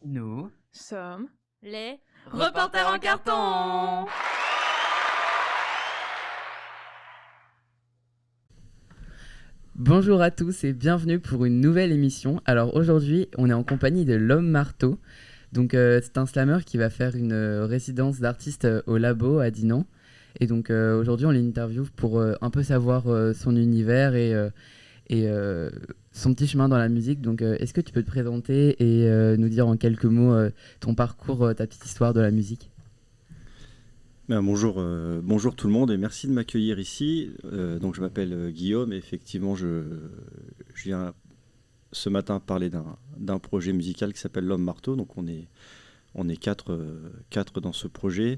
Nous sommes Les reporters en carton. Bonjour à tous et bienvenue pour une nouvelle émission. Alors aujourd'hui, on est en compagnie de l'Homme Marteau. Donc c'est un slammer qui va faire une résidence d'artiste au Labo à Dinan. Et donc aujourd'hui, on l'interviewe pour un peu savoir son univers et son petit chemin dans la musique. Donc est-ce que tu peux te présenter et nous dire en quelques mots ton parcours, ta petite histoire de la musique ? Bonjour tout le monde et merci de m'accueillir ici. Donc je m'appelle Guillaume et effectivement je viens ce matin parler d'un projet musical qui s'appelle l'Homme Marteau. Donc on est quatre dans ce projet.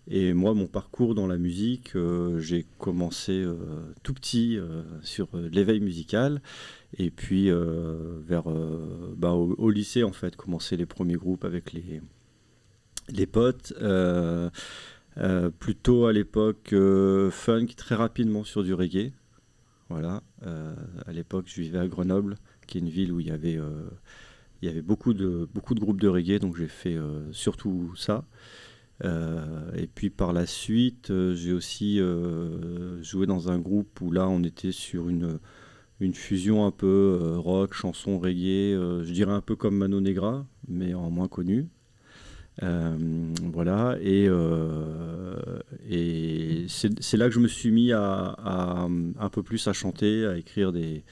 Et moi, mon parcours dans la musique, j'ai commencé tout petit sur l'éveil musical. Et puis au lycée, en fait, commencer les premiers groupes avec les potes. Plutôt à l'époque funk, très rapidement sur du reggae. Voilà. À l'époque, je vivais à Grenoble, qui est une ville où il y avait beaucoup de groupes de reggae, donc j'ai fait surtout ça. Et puis par la suite, j'ai aussi joué dans un groupe où là, on était sur une fusion un peu rock, chanson, reggae, je dirais un peu comme Mano Negra, mais en moins connu. Voilà, et c'est là que je me suis mis à un peu plus à chanter, à écrire des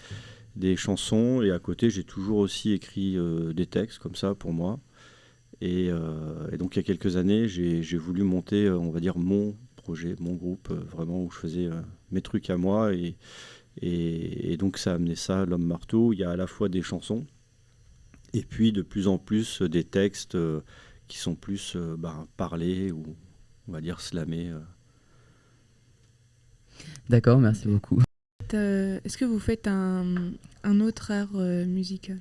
chansons, et à côté j'ai toujours aussi écrit des textes comme ça pour moi, et donc il y a quelques années j'ai voulu monter, on va dire, mon projet, mon groupe, vraiment où je faisais mes trucs à moi, et donc ça a amené ça, l'Homme Marteau. Il y a à la fois des chansons et puis de plus en plus des textes qui sont plus parlés ou on va dire slamés. D'accord, merci beaucoup. Est-ce que vous faites un autre art musical ?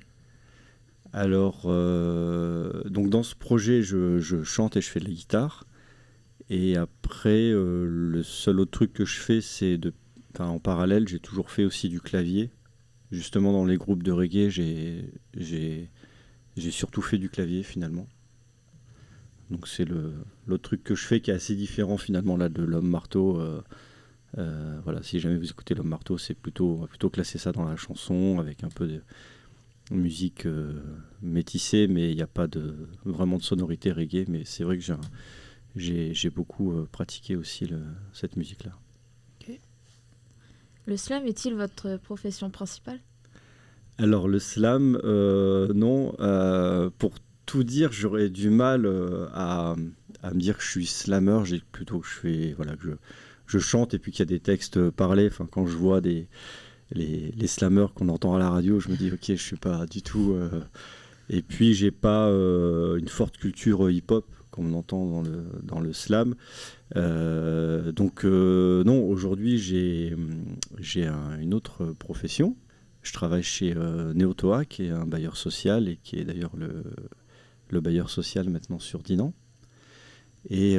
Alors, donc dans ce projet, je chante et je fais de la guitare. Et après, le seul autre truc que je fais, c'est en parallèle, j'ai toujours fait aussi du clavier. Justement, dans les groupes de reggae, j'ai surtout fait du clavier finalement. Donc c'est l'autre truc que je fais qui est assez différent finalement là de l'Homme Marteau. Voilà, si jamais vous écoutez l'Homme Marteau, c'est plutôt classer ça dans la chanson avec un peu de musique métissée, mais il n'y a pas vraiment de sonorité reggae. Mais c'est vrai que j'ai beaucoup pratiqué aussi cette musique-là. Okay. Le slam est-il votre profession principale ? Alors le slam, non. Pour tout dire, j'aurais du mal à me dire que je suis slammer. J'ai plutôt que que je chante et puis qu'il y a des textes parlés. Enfin, quand je vois les slammers qu'on entend à la radio, je me dis ok, je suis pas du tout. Et puis j'ai pas une forte culture hip-hop comme on entend dans le slam. Donc non, aujourd'hui j'ai une autre profession. Je travaille chez Neotoa, qui est un bailleur social et qui est d'ailleurs le bailleur social maintenant sur Dinan. Mais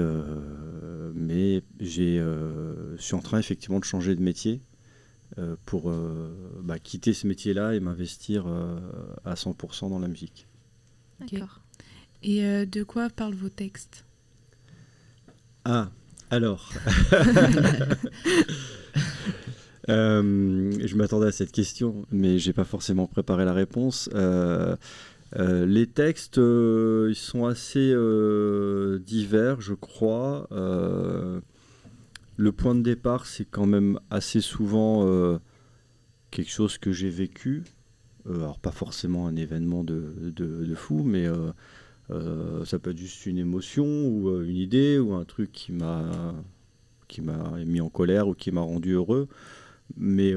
je suis en train effectivement de changer de métier pour quitter ce métier-là et m'investir à 100% dans la musique. D'accord. Et de quoi parlent vos textes ? Ah, alors... je m'attendais à cette question, mais j'ai pas forcément préparé la réponse. Les textes, ils sont assez divers, je crois. Le point de départ, c'est quand même assez souvent quelque chose que j'ai vécu. Alors pas forcément un événement de fou, mais ça peut être juste une émotion ou une idée ou un truc qui m'a mis en colère ou qui m'a rendu heureux. Mais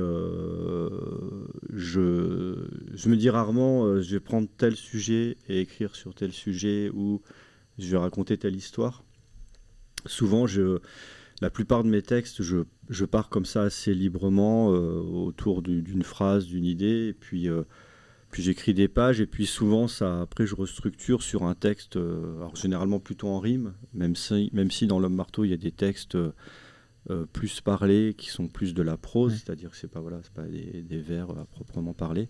je me dis rarement je vais prendre tel sujet et écrire sur tel sujet ou je vais raconter telle histoire. Souvent, la plupart de mes textes, je pars comme ça assez librement autour d'une phrase, d'une idée, et puis j'écris des pages, et puis souvent, après je restructure sur un texte, alors généralement plutôt en rime, même si dans l'Homme Marteau, il y a des textes plus parlés, qui sont plus de la prose, Ouais. c'est-à-dire que c'est pas des vers à proprement parler.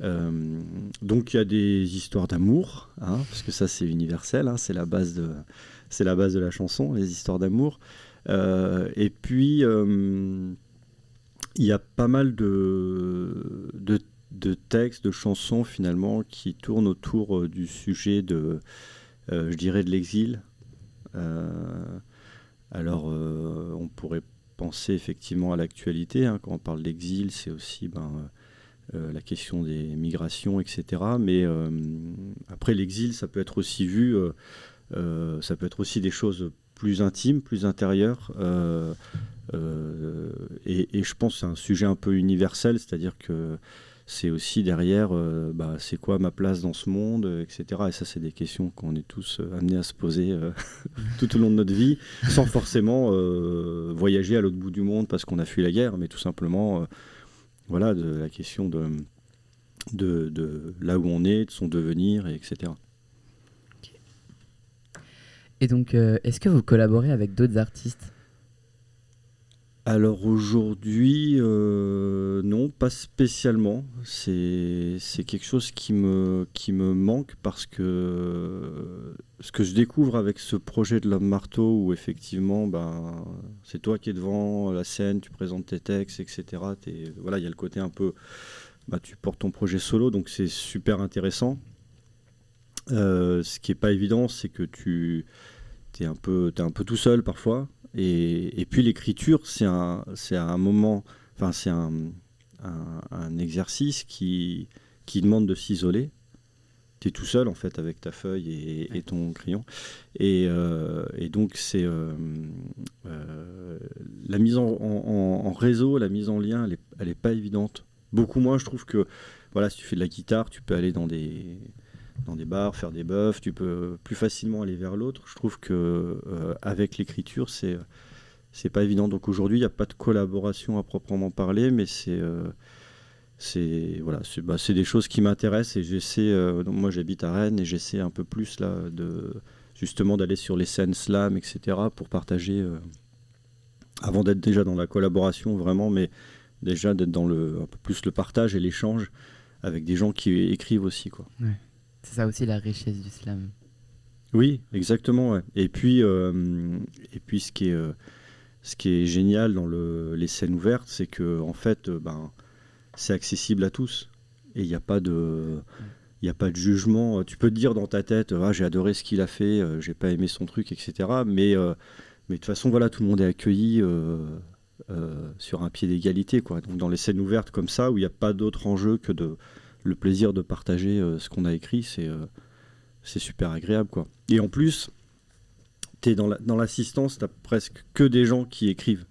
Donc il y a des histoires d'amour, hein, parce que ça c'est universel, hein, c'est la base de la chanson, les histoires d'amour. Et puis il y a pas mal de textes, de chansons finalement qui tournent autour du sujet je dirais de l'exil. On pourrait penser effectivement à l'actualité, hein, quand on parle d'exil, c'est aussi la question des migrations, etc. Mais après l'exil, ça peut être aussi vu, ça peut être aussi des choses plus intimes, plus intérieures. Et je pense que c'est un sujet un peu universel, c'est-à-dire que c'est aussi derrière, c'est quoi ma place dans ce monde, etc. Et ça, c'est des questions qu'on est tous amenés à se poser tout au long de notre vie, sans forcément voyager à l'autre bout du monde parce qu'on a fui la guerre, mais tout simplement, de la question de là où on est, de son devenir, etc. Et donc, est-ce que vous collaborez avec d'autres artistes ? Alors aujourd'hui, non, pas spécialement. C'est quelque chose qui me manque parce que ce que je découvre avec ce projet de l'Homme Marteau, où effectivement, c'est toi qui es devant la scène, tu présentes tes textes, etc. Il y a le côté un peu, tu portes ton projet solo, donc c'est super intéressant. Ce qui n'est pas évident, c'est que t'es un peu tout seul parfois. Et puis l'écriture, c'est un moment, c'est un exercice qui demande de s'isoler. Tu es tout seul en fait avec ta feuille et ton crayon. Et donc c'est la mise en réseau, la mise en lien, elle est pas évidente. Beaucoup moins, je trouve que si tu fais de la guitare, tu peux aller dans des bars, faire des bœufs, tu peux plus facilement aller vers l'autre. Je trouve que avec l'écriture, c'est pas évident. Donc aujourd'hui, il n'y a pas de collaboration à proprement parler, mais c'est des choses qui m'intéressent et j'essaie. Moi, j'habite à Rennes et j'essaie un peu plus là justement d'aller sur les scènes slam, etc. pour partager. Avant d'être déjà dans la collaboration vraiment, mais déjà d'être dans un peu plus le partage et l'échange avec des gens qui écrivent aussi, quoi. Ouais. C'est ça aussi la richesse du slam. Oui, exactement. Ouais. Et puis ce qui est génial dans les scènes ouvertes, c'est que en fait, c'est accessible à tous et il n'y a pas de jugement. Tu peux te dire dans ta tête, j'ai adoré ce qu'il a fait, j'ai pas aimé son truc, etc. Mais de toute façon, tout le monde est accueilli sur un pied d'égalité, quoi. Donc dans les scènes ouvertes comme ça, où il n'y a pas d'autre enjeu que le plaisir de partager ce qu'on a écrit, c'est super agréable, quoi. Et en plus, t'es dans l'assistance, t'as presque que des gens qui écrivent.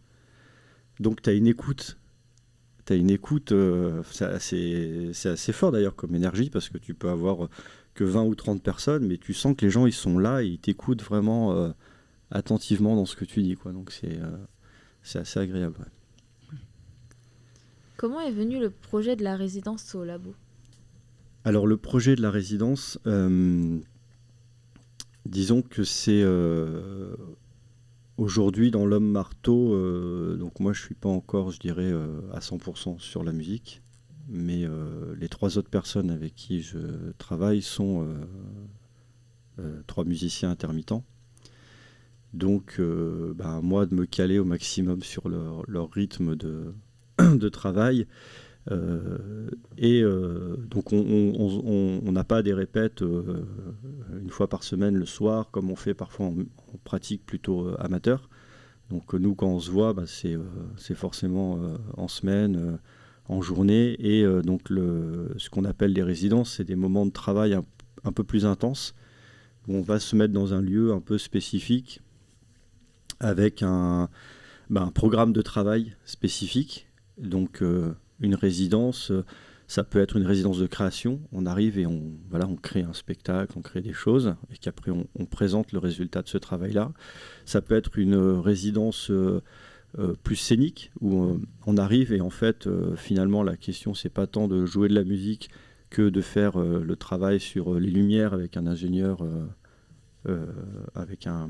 Donc t'as une écoute. C'est assez fort d'ailleurs comme énergie, parce que tu peux avoir que 20 ou 30 personnes, mais tu sens que les gens ils sont là et ils t'écoutent vraiment attentivement dans ce que tu dis, quoi. Donc c'est assez agréable. Ouais. Comment est venu le projet de la résidence au labo ? Alors le projet de la résidence, disons que c'est aujourd'hui dans l'Homme Marteau, donc moi je suis pas encore, je dirais, à 100% sur la musique, mais les 3 autres personnes avec qui je travaille sont 3 musiciens intermittents. Donc moi de me caler au maximum sur leur rythme de travail. Donc on n'a pas des répètes une fois par semaine le soir comme on fait parfois en pratique plutôt amateur. Donc nous quand on se voit, c'est forcément en semaine, en journée, et donc ce qu'on appelle les résidences, c'est des moments de travail un peu plus intenses où on va se mettre dans un lieu un peu spécifique avec un programme de travail spécifique. Donc une résidence, ça peut être une résidence de création. On arrive et on crée un spectacle, on crée des choses, et qu'après on présente le résultat de ce travail-là. Ça peut être une résidence plus scénique, où on arrive et en fait, finalement, la question, c'est pas tant de jouer de la musique que de faire le travail sur les lumières avec un ingénieur, avec un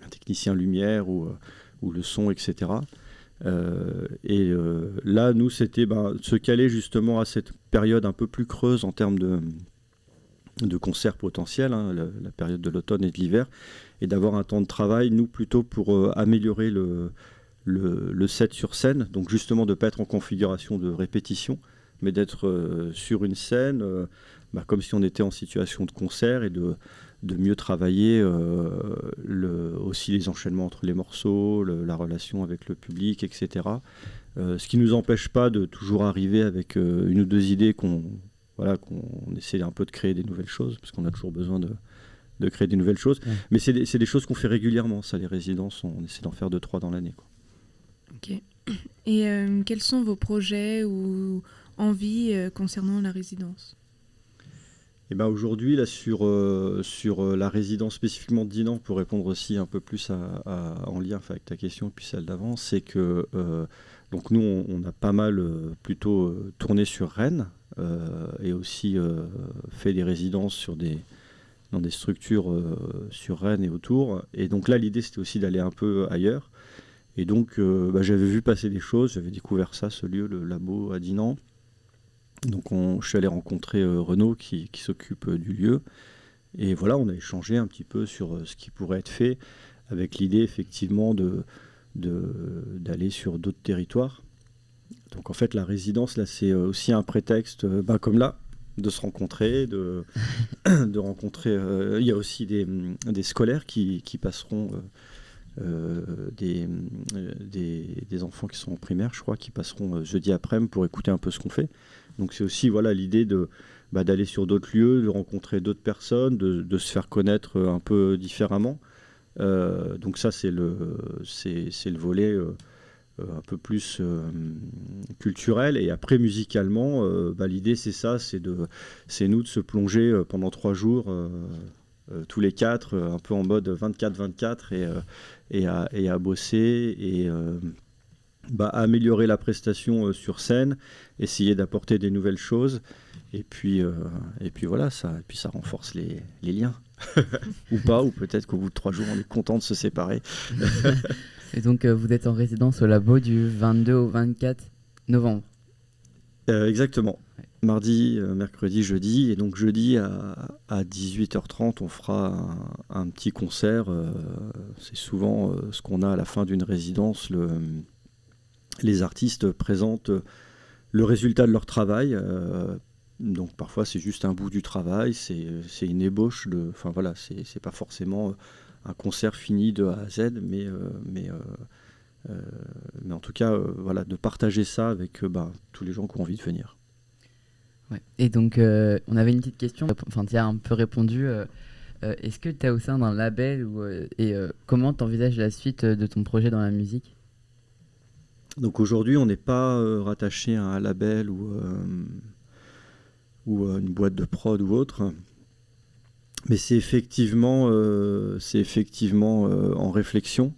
technicien lumière ou le son, etc. Là, nous, c'était se caler justement à cette période un peu plus creuse en termes de concerts potentiels, hein, la période de l'automne et de l'hiver, et d'avoir un temps de travail, nous, plutôt pour améliorer le set sur scène, donc justement de ne pas être en configuration de répétition, mais d'être sur une scène, comme si on était en situation de concert, et de mieux travailler aussi les enchaînements entre les morceaux, la relation avec le public, etc. Ce qui ne nous empêche pas de toujours arriver avec une ou deux idées qu'on essaie un peu de créer des nouvelles choses, parce qu'on a toujours besoin de créer des nouvelles choses. Ouais. Mais c'est des choses qu'on fait régulièrement, ça, les résidences, on essaie d'en faire 2-3 dans l'année, quoi. Ok. Et quels sont vos projets ou envies concernant la résidence ? Et aujourd'hui, là, sur la résidence spécifiquement de Dinan, pour répondre aussi un peu plus en lien avec ta question et puis celle d'avant, c'est que donc nous, on a pas mal plutôt tourné sur Rennes et aussi fait des résidences dans des structures sur Rennes et autour. Et donc là, l'idée, c'était aussi d'aller un peu ailleurs. Et donc, j'avais vu passer des choses, j'avais découvert ça, ce lieu, le labo à Dinan. Donc je suis allé rencontrer Renaud qui s'occupe du lieu. Et voilà, on a échangé un petit peu sur ce qui pourrait être fait, avec l'idée effectivement d'aller sur d'autres territoires. Donc en fait, la résidence, là, c'est aussi un prétexte, comme là, de se rencontrer, de rencontrer... Il y a aussi des scolaires qui passeront... des enfants qui sont en primaire, je crois, qui passeront jeudi après-midi pour écouter un peu ce qu'on fait. Donc c'est aussi l'idée d'aller sur d'autres lieux, de rencontrer d'autres personnes, de se faire connaître un peu différemment. Donc ça, c'est le volet un peu plus culturel. Et après, musicalement, l'idée, c'est ça, c'est nous de se plonger pendant 3 jours, tous les 4, un peu en mode 24-24, et à bosser, et à améliorer la prestation sur scène, essayer d'apporter des nouvelles choses, et puis voilà, ça renforce les liens. Ou pas, ou peut-être qu'au bout de 3 jours, on est content de se séparer. Et donc, vous êtes en résidence au labo du 22 au 24 novembre. Exactement. Ouais. Mardi, mercredi, jeudi. Et donc jeudi à 18h30, on fera un petit concert. C'est souvent ce qu'on a à la fin d'une résidence. Les artistes présentent le résultat de leur travail. Donc parfois c'est juste un bout du travail, c'est une ébauche de... Enfin voilà, c'est pas forcément un concert fini de A à Z, mais en tout cas, de partager ça avec tous les gens qui ont envie de venir. Ouais. Et donc, on avait une petite question, enfin tu as un peu répondu. Est-ce que tu es au sein d'un label et comment tu envisages la suite de ton projet dans la musique ? Donc aujourd'hui, on n'est pas rattaché à un label ou une boîte de prod ou autre. Mais c'est effectivement en réflexion.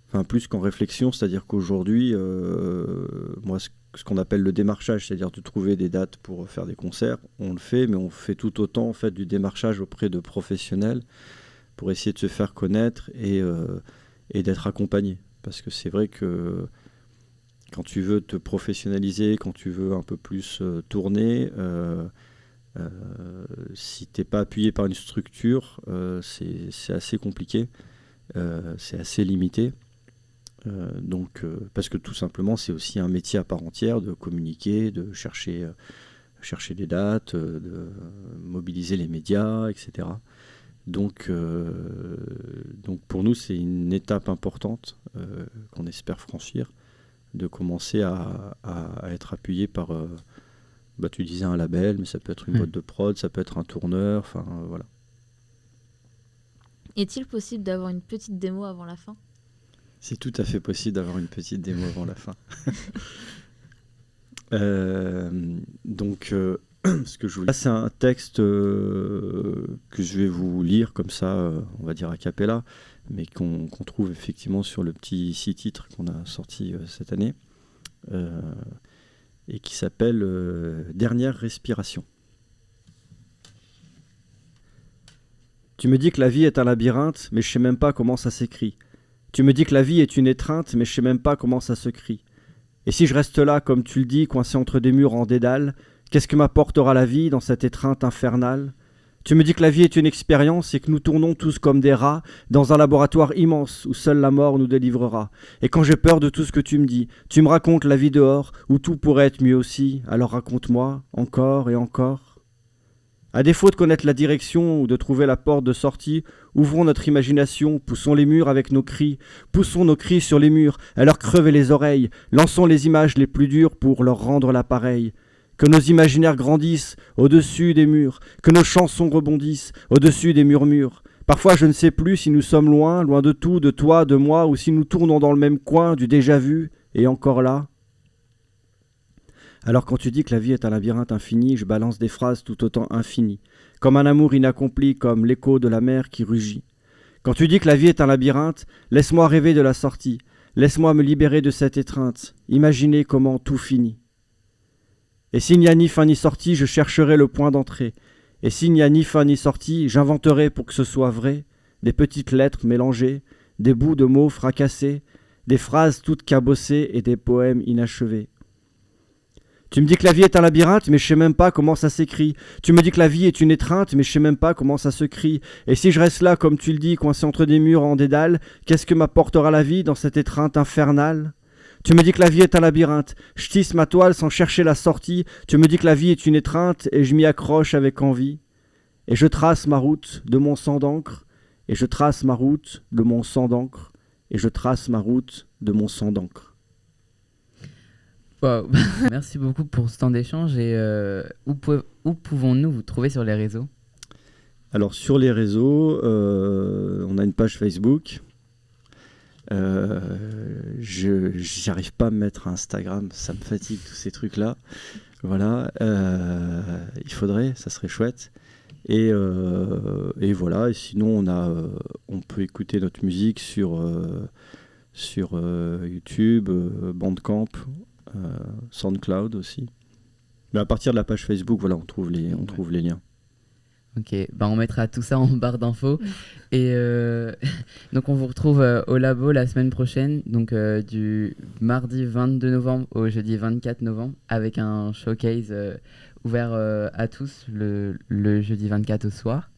Enfin, plus qu'en réflexion, c'est-à-dire qu'aujourd'hui, moi, ce qu'on appelle le démarchage, c'est-à-dire de trouver des dates pour faire des concerts, on le fait, mais on fait tout autant en fait du démarchage auprès de professionnels pour essayer de se faire connaître et d'être accompagné. Parce que c'est vrai que quand tu veux te professionnaliser, quand tu veux un peu plus tourner, si tu n'es pas appuyé par une structure, c'est assez compliqué, c'est assez limité. Parce que tout simplement, c'est aussi un métier à part entière de communiquer, de chercher des dates, de mobiliser les médias, etc. Donc pour nous, c'est une étape importante qu'on espère franchir, de commencer à être appuyé par, tu disais un label, mais ça peut être une boîte de prod, ça peut être un tourneur, enfin voilà. Est-il possible d'avoir une petite démo avant la fin ? C'est tout à fait possible d'avoir une petite démo avant la fin. Ce que je voulais... Là, c'est un texte que je vais vous lire comme ça, on va dire a cappella, mais qu'on trouve effectivement sur le petit 6 titres qu'on a sorti cette année, et qui s'appelle Dernière respiration. Tu me dis que la vie est un labyrinthe, mais je sais même pas comment ça s'écrit. Tu me dis que la vie est une étreinte, mais je sais même pas comment ça se crie. Et si je reste là, comme tu le dis, coincé entre des murs en dédale, qu'est-ce que m'apportera la vie dans cette étreinte infernale ? Tu me dis que la vie est une expérience et que nous tournons tous comme des rats dans un laboratoire immense où seule la mort nous délivrera. Et quand j'ai peur de tout ce que tu me dis, tu me racontes la vie dehors où tout pourrait être mieux aussi, alors raconte-moi encore et encore. À défaut de connaître la direction ou de trouver la porte de sortie, ouvrons notre imagination, poussons les murs avec nos cris, poussons nos cris sur les murs, à leur crever les oreilles, lançons les images les plus dures pour leur rendre l'appareil. Que nos imaginaires grandissent au-dessus des murs, que nos chansons rebondissent au-dessus des murmures. Parfois je ne sais plus si nous sommes loin, loin de tout, de toi, de moi, ou si nous tournons dans le même coin du déjà-vu, et encore là. Alors quand tu dis que la vie est un labyrinthe infini, je balance des phrases tout autant infinies, comme un amour inaccompli, comme l'écho de la mer qui rugit. Quand tu dis que la vie est un labyrinthe, laisse-moi rêver de la sortie, laisse-moi me libérer de cette étreinte, imaginer comment tout finit. Et s'il n'y a ni fin ni sortie, je chercherai le point d'entrée. Et s'il n'y a ni fin ni sortie, j'inventerai pour que ce soit vrai des petites lettres mélangées, des bouts de mots fracassés, des phrases toutes cabossées et des poèmes inachevés. Tu me dis que la vie est un labyrinthe, mais je sais même pas comment ça s'écrit. Tu me dis que la vie est une étreinte, mais je sais même pas comment ça se crie. Et si je reste là, comme tu le dis, coincé entre des murs en dédale, qu'est-ce que m'apportera la vie dans cette étreinte infernale ? Tu me dis que la vie est un labyrinthe, je tisse ma toile sans chercher la sortie. Tu me dis que la vie est une étreinte et je m'y accroche avec envie. Et je trace ma route de mon sang d'encre, et je trace ma route de mon sang d'encre, et je trace ma route de mon sang d'encre. Wow. Merci beaucoup pour ce temps d'échange et où pouvons-nous vous trouver sur les réseaux ? Alors sur les réseaux, on a une page Facebook. J'arrive pas à me mettre à Instagram, ça me fatigue tous ces trucs là. Voilà, il faudrait, ça serait chouette. Et voilà, et sinon on peut écouter notre musique sur YouTube, Bandcamp, SoundCloud aussi. Mais à partir de la page Facebook, voilà, on trouve les liens. Ok, on mettra tout ça en barre d'infos. Et donc on vous retrouve au labo la semaine prochaine, donc du mardi 22 novembre au jeudi 24 novembre, avec un showcase ouvert à tous le jeudi 24 au soir.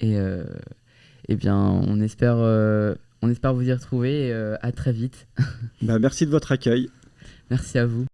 Et bien on espère vous y retrouver et à très vite. Merci de votre accueil. Merci à vous.